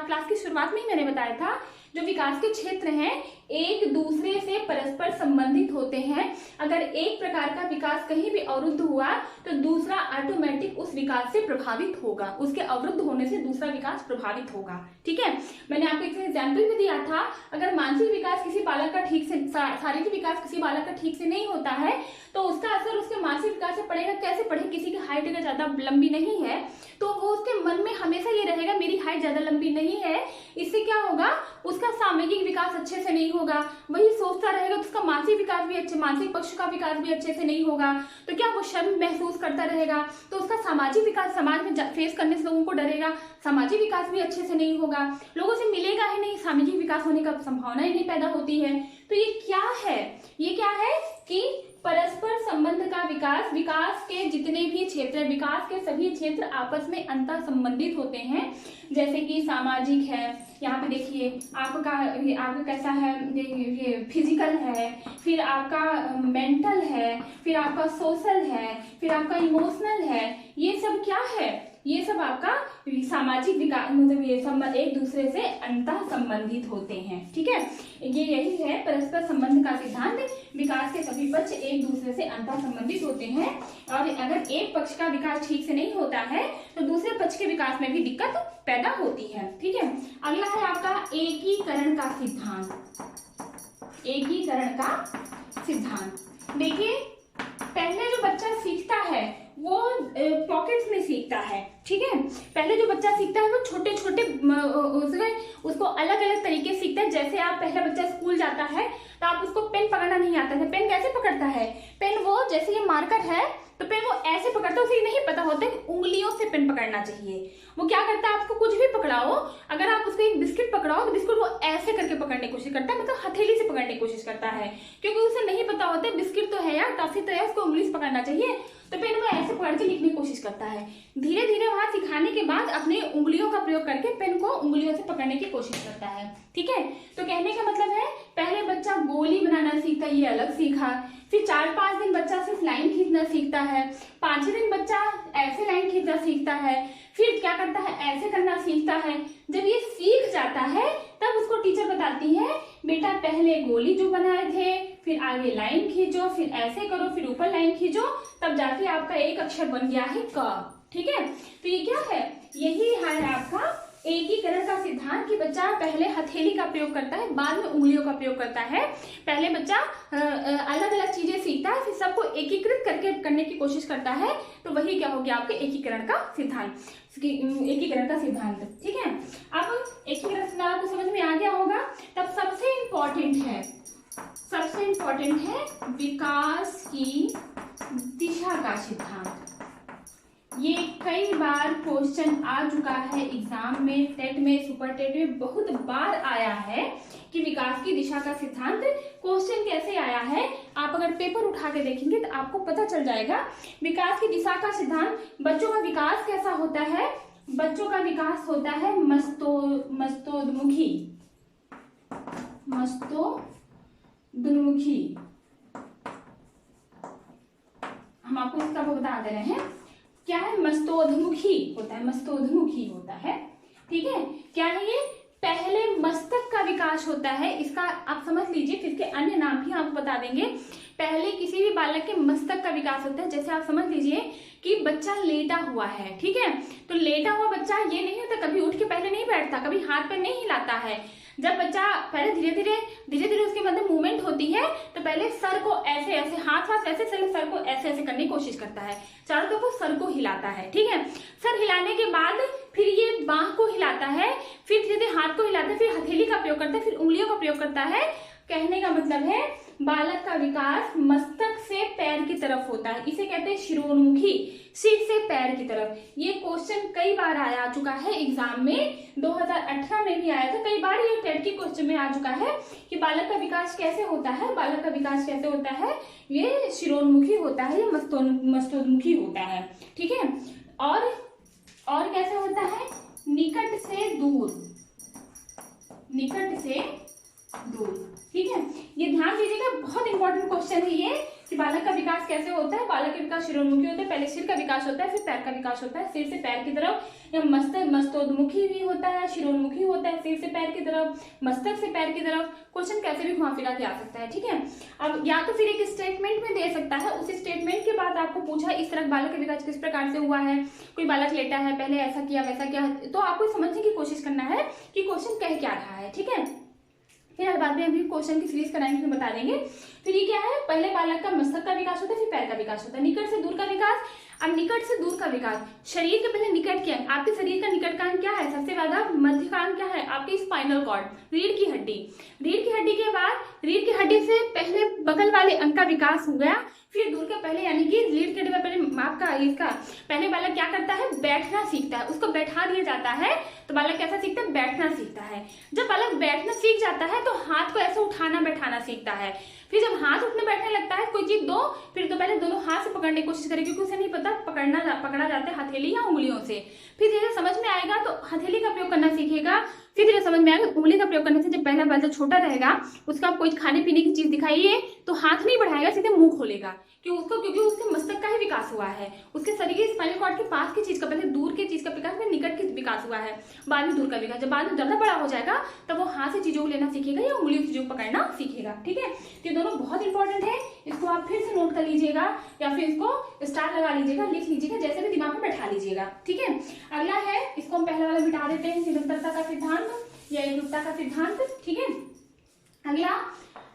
क्लास की शुरुआत में ही मैंने बताया था, जो विकास के क्षेत्र हैं एक दूसरे से परस्पर संबंधित होते हैं। अगर एक प्रकार का विकास कहीं भी अवरुद्ध हुआ तो दूसरा ऑटोमेटिक उस विकास से प्रभावित होगा, उसके अवरुद्ध होने से दूसरा विकास प्रभावित होगा, ठीक है। मैंने आपको एक एग्जाम्पल भी दिया था, अगर मानसिक विकास किसी बालक का ठीक से, शारीरिक विकास किसी बालक का ठीक से नहीं होता है तो उसका असर उसके मानसिक विकास से पड़ेगा। कैसे पड़ेगा? किसी की हाइट अगर ज्यादा लंबी नहीं है तो वो उसके मन में हमेशा ये रहेगा मेरी हाइट ज्यादा लंबी नहीं है, इससे क्या होगा, उसका सामूहिक विकास अच्छे से नहीं होगा, वही सोचता रहेगा तो उसका मानसिक विकास भी अच्छे, मानसिक पक्ष का विकास भी अच्छे से नहीं होगा। तो क्या वो शर्म महसूस करता रहेगा, तो उसका सामाजिक विकास, समाज में फेस करने से लोगों को डरेगा, सामाजिक विकास भी अच्छे से नहीं होगा, लोगों से मिलेगा ही नहीं, सामाजिक विकास होने का संभावना ही नहीं पैदा होती है। तो ये क्या है? ये क्या है कि परस्पर संबंध का विकास, विकास के जितने भी क्षेत्र, विकास के सभी क्षेत्र आपस में अंतर संबंधित होते हैं। जैसे कि सामाजिक है, यहाँ पे देखिए आपका कैसा है, ये फिजिकल है, फिर आपका मेंटल है, फिर आपका सोशल है, फिर आपका इमोशनल है, ये सब क्या है, ये सब आपका सामाजिक विकास, मतलब ये संबंध एक दूसरे से अंतः संबंधित होते हैं, ठीक है। ये यही है परस्पर संबंध का सिद्धांत। विकास के सभी पक्ष एक दूसरे से अंतः संबंधित होते हैं और अगर एक पक्ष का विकास ठीक से नहीं होता है तो दूसरे पक्ष के विकास में भी दिक्कत पैदा होती है, ठीक है। अगला है आपका एकीकरण का सिद्धांत। एकीकरण का सिद्धांत देखिए, पहले जो बच्चा सीखता है वो पॉकेट्स में सीखता है, ठीक है। पहले जो बच्चा सीखता है वो छोटे छोटे उसको अलग अलग तरीके सीखता है। जैसे आप पहला बच्चा स्कूल जाता है तो आप उसको पेन पकड़ना नहीं आता है, पेन कैसे पकड़ता है, पेन वो जैसे ये मार्कर है तो पेन वो ऐसे पकड़ता है, उसे नहीं पता होता कि उंगलियों से पेन पकड़ना चाहिए। वो क्या करता है, आपको कुछ भी पकड़ाओ, अगर आप उसको एक बिस्किट पकड़ाओ तो बिस्किट वो ऐसे करके पकड़ने की कोशिश करता है, मतलब हथेली से पकड़ने की कोशिश करता है, क्योंकि उसे नहीं पता होता है बिस्किट तो है यार, टॉफी तो है, उसको उंगली से पकड़ना चाहिए, तो पेन वो ऐसे पकड़ के लिखने की कोशिश करता है। धीरे धीरे वहां सिखाने के बाद अपने उंगलियों का प्रयोग करके पेन को उंगलियों से पकड़ने की कोशिश करता है, ठीक है। तो कहने का मतलब है पहले बच्चा गोली बनाना सीखता, ये अलग सीखा, फिर 4-5 दिन बच्चा सिर्फ लाइन खींचना सीखता है, 5वें दिन बच्चा ऐसे लाइन खींचना सीखता है, फिर क्या करता है, ऐसे करना सीखता है। जब ये सीख जाता है तब उसको टीचर बताती है बेटा पहले गोली जो बनाए थे, फिर आगे लाइन खींचो, फिर ऐसे करो, फिर ऊपर लाइन खींचो, तब जाके आपका एक अक्षर बन गया है क, ठीक है। तो ये क्या है, यही है आपका एकीकरण का सिद्धांत कि बच्चा पहले हथेली का प्रयोग करता है, बाद में उंगलियों का प्रयोग करता है। पहले बच्चा अलग अलग चीजें सीखता है, फिर सबको एकीकृत करके करने की कोशिश करता है, तो वही क्या हो गया आपके एकीकरण का सिद्धांत, एकीकरण का सिद्धांत, ठीक है। अब एकीकरण सिद्धांत को समझ में आ गया होगा। तब सबसे इम्पोर्टेंट है विकास की दिशा का सिद्धांत। ये कई बार क्वेश्चन आ चुका है एग्जाम में, टेट में, सुपर टेट में बहुत बार आया है कि विकास की दिशा का सिद्धांत। क्वेश्चन कैसे आया है, आप अगर पेपर उठा के देखेंगे तो आपको पता चल जाएगा। विकास की दिशा का सिद्धांत, बच्चों का विकास कैसा होता है, बच्चों का विकास होता है मस्तोन्मुखी। हम आपको इसका वो बता दे रहे हैं, क्या है, मस्तोन्मुखी होता है, ठीक है। क्या है ये, पहले मस्तक का विकास होता है, इसका आप समझ लीजिए, फिर इसके अन्य नाम भी आपको बता देंगे। पहले किसी भी बालक के मस्तक का विकास होता है, जैसे आप समझ लीजिए कि बच्चा लेटा हुआ है, ठीक है। तो लेटा हुआ बच्चा ये नहीं होता कभी उठ के पहले नहीं बैठता, कभी हाथ पैर नहीं हिलाता है। जब बच्चा पहले धीरे धीरे उसके मतलब मूवमेंट होती है, तो पहले सर को ऐसे ऐसे, हाथ ऐसे, सर को ऐसे ऐसे करने की कोशिश करता है, चारों तरफ वो सर को हिलाता है, ठीक है। सर हिलाने के बाद फिर ये बाह को हिलाता है, फिर धीरे धीरे हाथ को हिलाता है, फिर हथेली का प्रयोग करता है, फिर उंगलियों का प्रयोग करता है। कहने का मतलब है बालक का विकास मस्तक से पैर की तरफ होता है, इसे कहते हैं शिरोन्मुखी, सिर से पैर की तरफ। ये क्वेश्चन कई बार आ चुका है एग्जाम में, 2018 में भी आया था, कई बार ये टेट की क्वेश्चन में आ चुका है कि बालक का विकास कैसे होता है, बालक का विकास कैसे होता है, ये शिरोन्मुखी होता है या मस्तोन्मुखी होता है, ठीक है। और कैसे होता है, निकट से क्वेश्चन है ये कि बालक का विकास कैसे होता है। बालक का विकास शिरोन्मुखी होता है, पहले सिर का विकास होता है, फिर पैर का विकास होता है। सिर से पैर की तरफ, या मस्तक मस्तोन्मुखी भी होता है, शिरोन्मुखी होता है, सिर से पैर की तरफ, मस्तक से पैर की तरफ। क्वेश्चन कैसे भी घुमा फिरा के आ सकता है, ठीक है। अब या तो फिर एक स्टेटमेंट में दे सकता है, उस स्टेटमेंट के बाद आपको पूछा इस तरह बालक का विकास किस प्रकार से हुआ है, कोई बालक लेटा है, पहले ऐसा किया वैसा किया, तो आपको समझने की कोशिश करना है कि क्वेश्चन कह क्या रहा है, ठीक है। फिर हर बाद में अभी क्वेश्चन की सीरीज कराएंगे, फिर बता देंगे। फिर ये क्या है, पहले बालक का मस्तक का विकास होता है, फिर पैर का विकास होता है, निकट से दूर का विकास। अब निकट से दूर का विकास, शरीर के पहले निकट के अंग, आपके शरीर का निकट का अंग क्या है, सबसे ज्यादा मध्य का अंग क्या है, आपकी स्पाइनल कॉर्ड, रीढ़ की हड्डी। रीढ़ की हड्डी के बाद रीढ़ की हड्डी से पहले बगल वाले अंग का विकास हो गया, फिर दूर के पहले यानी कि रीढ़ के हड्डी पहले आपका इसका पहले बालक क्या करता है, बैठना सीखता है, उसको बैठा दिया जाता है तो बालक कैसा सीखता है, बैठना सीखता है। जब बालक बैठना सीख जाता है तो हाथ को ऐसे उठाना बैठाना सीखता है। फिर जब हाथ उठने बैठने लगता है, कोई चीज दो, फिर तो पहले दोनों हाथ से पकड़ने की कोशिश करे, क्योंकि उसे नहीं पता पकड़ा जाता है हथेली या उंगलियों से। फिर धीरे समझ में आएगा तो हथेली का प्रयोग करना सीखेगा, फिर धीरे समझ में आएगा उंगली का प्रयोग करने से। जब पहला बच्चा छोटा रहेगा, उसका कोई खाने पीने की चीज दिखाइए तो हाथ नहीं बढ़ाएगा, सीधे मुंह खोलेगा, क्योंकि उसके मस्तक का ही विकास हुआ है, उसके शरीर के स्पाइनल कॉर्ड के पास की चीज का, पहले दूर की चीज का विकास, फिर निकट की विकास हुआ है, बाद में दूर का विकास। जब बाद में ज्यादा बड़ा हो जाएगा तब वो हाथ से चीजों को लेना सीखेगा या उंगली से चीजों को पकड़ना सीखेगा, ठीक है। तो ये दोनों बहुत इंपॉर्टेंट है, इसको आप फिर से नोट कर लीजिएगा या फिर इसको स्टार लगा लीजिएगा, लिख लीजिएगा, जैसे भी दिमाग में बैठा लीजिएगा, ठीक है। अगला है, इसको हम पहले वाला मिटा देते हैं, निरंतरता का सिद्धांत या एकरूपता का सिद्धांत, ठीक है। अगला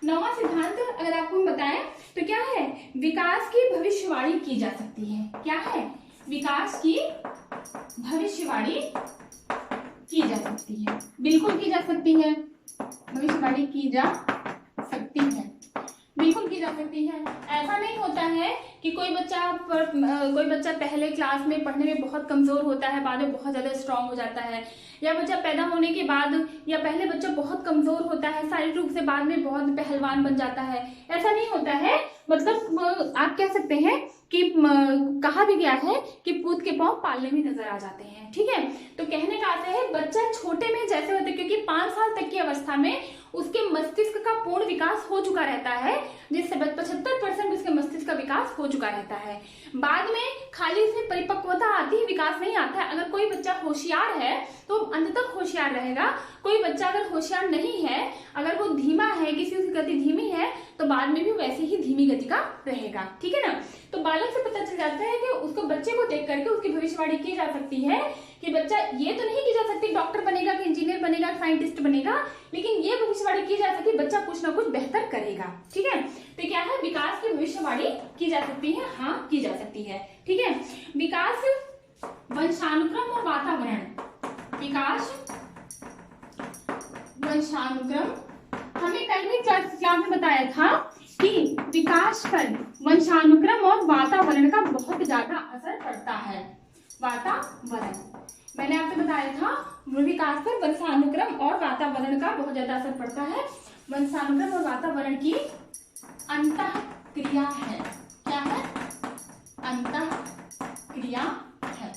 9वां सिद्धांत अगर आपको हम बताएं तो क्या है, विकास की भविष्यवाणी की जा सकती है। क्या है, विकास की भविष्यवाणी की जा सकती है, बिल्कुल की जा सकती है, भविष्यवाणी की जा सकती है, बिल्कुल की जा सकती है। ऐसा नहीं होता है कि कोई बच्चा पहले क्लास में पढ़ने में बहुत कमजोर होता है, बाद में बहुत ज्यादा स्ट्रांग हो जाता है, या बच्चा पैदा होने के बाद या पहले बच्चा बहुत कमजोर होता है शारीरिक रूप से, बाद में बहुत पहलवान बन जाता है। ऐसा नहीं होता है, मतलब आप कह सकते हैं कि कहा भी गया है कि पूत के पांव पालने में नजर आ जाते हैं, ठीक है। तो कहने का अर्थ है बच्चा छोटे में जैसे होते, क्योंकि 5 साल तक की अवस्था में उसके मस्तिष्क का पूर्ण विकास हो चुका रहता है, जिससे 75% उसके मस्तिष्क का विकास हो चुका रहता है। बाद में खाली उसमें परिपक्वता आती है, विकास नहीं आता है। अगर कोई बच्चा होशियार है तो अंत तक होशियार रहेगा, कोई बच्चा अगर होशियार नहीं है, अगर वो धीमा है, किसी की गति धीमी है, तो बाद में भी वैसे ही धीमी गति का रहेगा, ठीक है ना। तो बालक से पता चल जाता है कि उसको बच्चे को देख करके उसकी भविष्यवाणी की जा सकती है कि बच्चा ये तो नहीं की जा सकती डॉक्टर बनेगा कि इंजीनियर बनेगा, साइंटिस्ट बनेगा, लेकिन ये भविष्यवाणी की जा सकती बच्चा कुछ ना कुछ बेहतर करेगा, ठीक है। तो क्या है, विकास की भविष्यवाणी की जा सकती है, हाँ की जा सकती है, ठीक है। विकास, वंशानुक्रम और वातावरण, विकास वंशानुक्रम, हमें पहले क्लास में बताया था कि विकास पर वंशानुक्रम और वातावरण का बहुत ज्यादा असर पड़ता है। वातावरण, मैंने आपसे बताया था विकास पर वंशानुक्रम और वातावरण का बहुत ज्यादा असर पड़ता है। वंशानुक्रम और वातावरण की अंतःक्रिया है। क्या है, अंतःक्रिया है।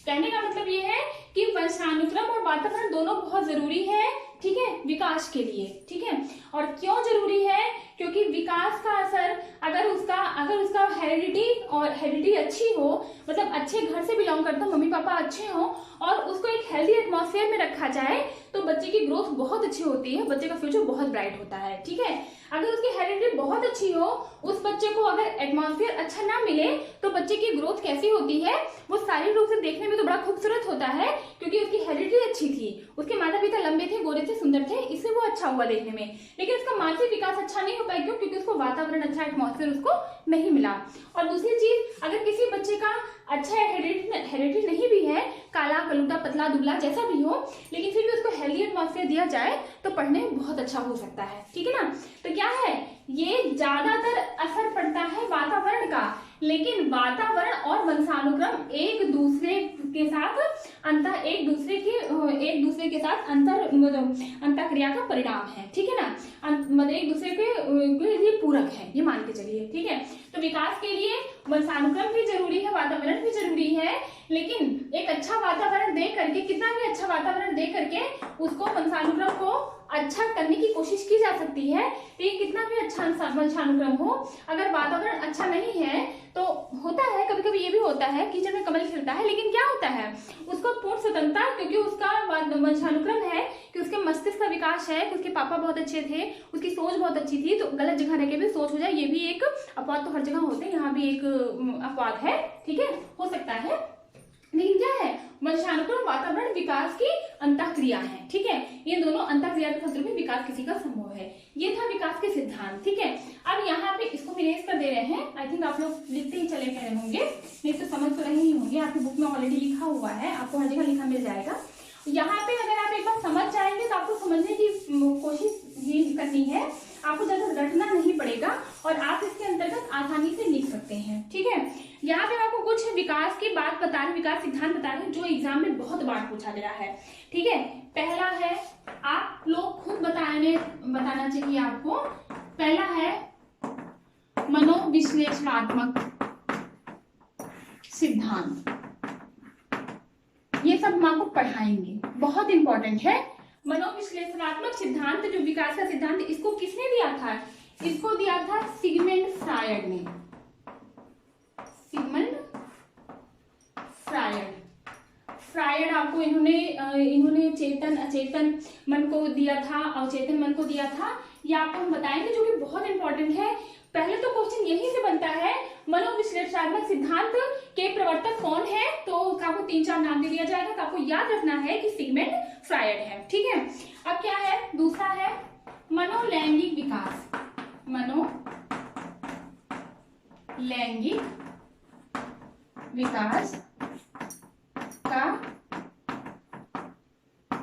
कहने का मतलब ये है कि वंशानुक्रम और वातावरण दोनों बहुत जरूरी है, ठीक है, विकास के लिए, ठीक है। और क्यों जरूरी है, क्योंकि विकास का असर अगर उसका हेरिडिटी अच्छी हो, मतलब अच्छे घर से बिलोंग करता हो, मम्मी पापा अच्छे हो और उसको एक हेल्दी एटमॉस्फेयर में रखा जाए तो बच्चे की ग्रोथ बहुत अच्छी होती है, बच्चे का फ्यूचर बहुत ब्राइट होता है, ठीक है। अगर उसकी हेरिडिटी बहुत अच्छी हो, उस बच्चे को अगर एटमॉस्फेयर अच्छा ना मिले तो बच्चे की ग्रोथ कैसी होती है, वो शारीरिक रूप से देखने में तो बड़ा खूबसूरत होता है क्योंकि उसकी हेरिडिटी अच्छी थी, उसके माता पिता लंबे थे, गोरे थे, सुंदर थे, इससे वो अच्छा हुआ देखने में, लेकिन उसका मानसिक विकास अच्छा नहीं हो पाया, क्यों, क्योंकि उसको वातावरण अच्छा, एटमॉस्फेयर उसको नहीं मिला। और दूसरी चीज, अगर किसी बच्चे का अच्छा हेरिडिटी नहीं भी है, काला कलूटा पतला दुबला जैसा भी हो, लेकिन फिर भी उसको हेल्दी एटमॉस्फेयर दिया जाए तो पढ़ने में बहुत अच्छा हो सकता है, ठीक है ना। तो क्या है, ये ज्यादातर असर पड़ता है वातावरण का, लेकिन वातावरण और वंशानुक्रम एक दूसरे के साथ अंतःक्रिया का परिणाम है, ठीक है ना, मतलब एक दूसरे के लिए पूरक है, ये मान के चलिए, ठीक है। तो विकास के लिए वंशानुक्रम भी जरूरी है, वातावरण भी जरूरी है, लेकिन एक अच्छा वातावरण दे करके, कितना भी अच्छा वातावरण दे करके उसको वंशानुक्रम को अच्छा करने की कोशिश की जा सकती है। लेकिन कितना भी अच्छा वंशानुक्रम हो, अगर वातावरण अच्छा नहीं है तो होता है, कभी कभी ये भी होता है कीचड़ में कमल खिलता है, लेकिन क्या होता है उसको पूर्ण स्वतंत्रता, क्योंकि उसका वंशानुक्रम है कि उसके मस्तिष्क का विकास है, उसके पापा बहुत अच्छे थे, उसकी सोच बहुत अच्छी थी, तो गलत जगह रह के भी सोच हो जाए, ये भी एक अपवाद तो हर जगह होते हैं, यहाँ भी एक अपवाद है, ठीक है, हो सकता है। लेकिन क्या है, वंशानुक्रम वातावरण विकास की अंतःक्रिया है, ठीक है, ये दोनों अंतःक्रिया के फलस्वरूप विकास किसी का संभव है। ये था विकास के सिद्धांत, ठीक है। अब यहाँ पे इसको भी रेस कर दे रहे हैं, आई थिंक आप लोग लिखते ही चले गए होंगे, नहीं तो समझ तो रहे ही होंगे, आपकी बुक में ऑलरेडी लिखा हुआ है, आपको हर जगह लिखा मिल जाएगा। यहाँ पे अगर आप एक बार समझ जाएंगे तो आपको समझने की कोशिश ही करनी है, आपको ज्यादा रटना नहीं पड़ेगा और आप इसके अंतर्गत आसानी से लिख सकते हैं, ठीक है। यहाँ पे आपको कुछ विकास की बात बता रहे, विकास सिद्धांत बता रहे जो एग्जाम में बहुत बार पूछा गया है, ठीक है। पहला है, आप लोग खुद बताना चाहिए आपको, पहला है मनोविश्लेषणात्मक सिद्धांत। ये सब हम आपको पढ़ाएंगे, बहुत इंपॉर्टेंट है। मनोविश्लेषणात्मक सिद्धांत जो विकास का सिद्धांत, इसको किसने दिया था? इसको दिया था सिगमंड फ्रायड ने। सिगमंड फ्रायड आपको इन्होंने चेतन अचेतन मन को दिया था, अवचेतन मन को दिया था, ये आपको हम बताएंगे, जो कि बहुत इंपॉर्टेंट है। पहले तो क्वेश्चन यही से बनता है, मनोविश्लेषणात्मक सिद्धांत के प्रवर्तक कौन है, तो आपको 3-4 नाम दे दिया जाएगा, तो आपको याद रखना है कि सिगमंड फ्रायड है, ठीक है। अब क्या है, दूसरा है मनोलैंगिक विकास। मनोलैंगिक विकास का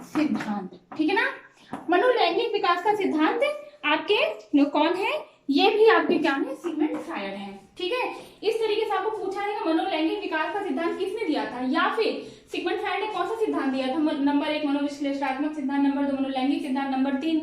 सिद्धांत, ठीक है ना। मनोलैंगिक विकास का सिद्धांत आपके कौन है, ये भी आपके क्या है, सिगमंड फ्रायड है, ठीक है। इस तरीके से आपको पूछा जाएगा मनोलैंगिक विकास का सिद्धांत किसने दिया था, या फिर सिगमंड फ्रायड ने कौन सा सिद्धांत दिया था। नंबर 1 मनोविश्लेषणात्मक सिद्धांत, नंबर 2 मनोलैंगिक सिद्धांत, नंबर 3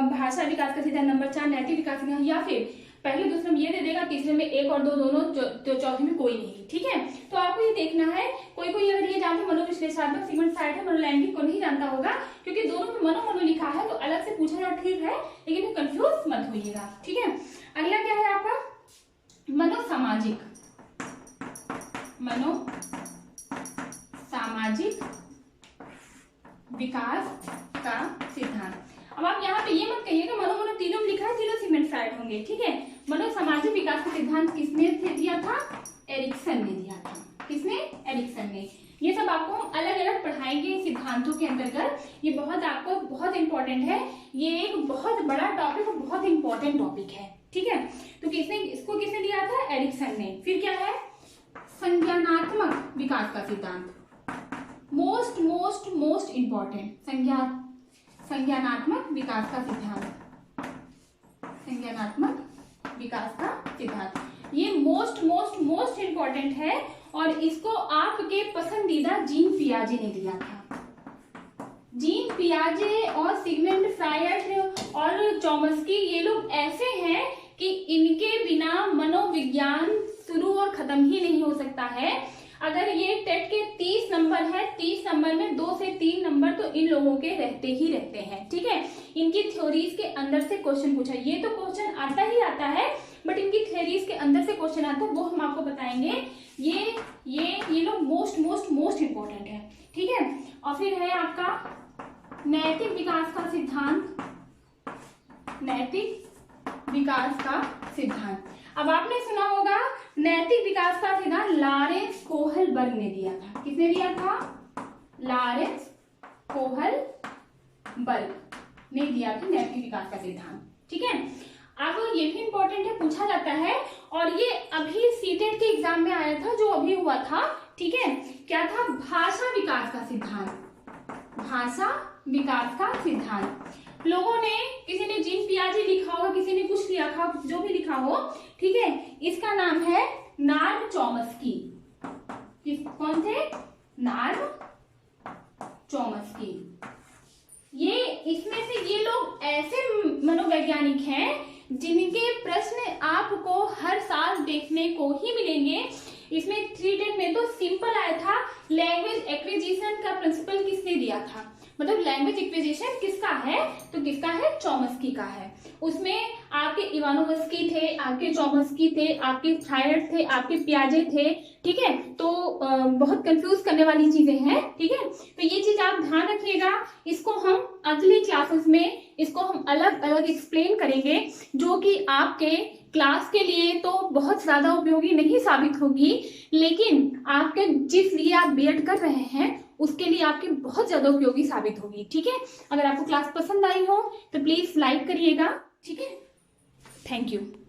भाषा विकास का सिद्धांत, नंबर 4 नैतिक विकास सिद्धांत, या फिर पहले दूसरे में ये दे देगा, तीसरे में 1 और 2 दोनों, तो चौथे में कोई नहीं, ठीक है। तो आपको ये देखना है, कोई अगर ये जानता मनोविश्लेषणात्मक सिगमंड फ्रायड है, मनोलैंगिक को नहीं जानता होगा, क्योंकि दोनों में मनो लिखा है, तो अलग से पूछा जाए ठीक है, लेकिन कंफ्यूज मत होइएगा, ठीक है। अगला क्या है आपका, मनोसामाजिक विकास का सिद्धांत। अब आप यहाँ पे ये मत कहिएगा मनो तीनों में लिखा है, तीनों सिगमंड फ्रायड होंगे, ठीक है। मनोसामाजिक विकास का सिद्धांत किसने दिया था, एरिक्सन ने दिया था। किसने, एरिक्सन ने। ये सब आपको अलग अलग पढ़ाएंगे सिद्धांतों के अंतर्गत, ये आपको बहुत इंपॉर्टेंट है, ये एक बहुत बड़ा टॉपिक और बहुत इंपॉर्टेंट टॉपिक है, ठीक है। तो इसको किसने दिया था, एरिक्सन ने। फिर क्या है, संज्ञानात्मक विकास का सिद्धांत, मोस्ट इंपॉर्टेंट, संज्ञानात्मक विकास का सिद्धांत, संज्ञानात्मक विकास का सिद्धांत, ये मोस्ट इंपॉर्टेंट है, और इसको आपके पसंदीदा जीन पियाजे ने दिया था। जीन पियाजे और सिगमंड फ्रायड और चॉम्स्की, ये लोग ऐसे हैं कि इनके बिना मनोविज्ञान शुरू और खत्म ही नहीं हो सकता है। अगर ये टेट के 30 नंबर है, 30 नंबर में 2 से 3 नंबर तो इन लोगों के रहते ही रहते हैं, ठीक है। इनकी थ्योरीज के अंदर से क्वेश्चन पूछा, ये तो क्वेश्चन आता ही आता है, बट इनकी थ्योरीज के अंदर से क्वेश्चन आता है, वो हम आपको बताएंगे। ये लोग मोस्ट इंपॉर्टेंट है, ठीक है। और फिर है आपका नैतिक विकास का सिद्धांत, नैतिक विकास का सिद्धांत। अब आपने सुना होगा नैतिक विकास का सिद्धांत लॉरेंस कोहलबर्ग ने दिया था। किसने दिया था, लॉरेंस कोहलबर्ग ने दिया था नैतिक विकास का सिद्धांत, ठीक है। अब ये भी इंपॉर्टेंट है, पूछा जाता है, और ये अभी सीटेट के एग्जाम में आया था, जो अभी हुआ था, ठीक है। क्या था, भाषा विकास का सिद्धांत, भाषा विकास का सिद्धांत। लोगों ने, किसी ने जीन पियाजे लिखा होगा, किसी ने कुछ लिखा हो, जो भी लिखा हो, ठीक है, इसका नाम है नॉर्म चॉम्स्की। कौन थे, नॉर्म चॉम्स्की। ये इसमें से ये लोग ऐसे मनोवैज्ञानिक हैं जिनके प्रश्न आपको हर साल देखने को ही मिलेंगे। इसमें 3 में तो सिंपल आया था, लैंग्वेज एक्विजिशन का प्रिंसिपल किसने दिया था, मतलब लैंग्वेज एक्विजिशन किसका है, तो किसका है, चॉम्स्की का है। उसमें आपके इवानोव्स्की थे, आपके चॉम्स्की थे, आपके थायरड थे, आपके पियाजे थे, ठीक है। तो बहुत कंफ्यूज करने वाली चीजें हैं, ठीक है। तो ये चीज आप ध्यान रखिएगा। इसको हम अगली क्लासेस में इसको हम अलग अलग एक्सप्लेन करेंगे, जो कि आपके क्लास के लिए तो बहुत ज्यादा उपयोगी नहीं साबित होगी, लेकिन आपके जिस लिए आप बीएड कर रहे हैं उसके लिए आपके बहुत ज्यादा उपयोगी साबित होगी, ठीक है। अगर आपको क्लास पसंद आई हो तो प्लीज लाइक करिएगा, ठीक है। Thank you.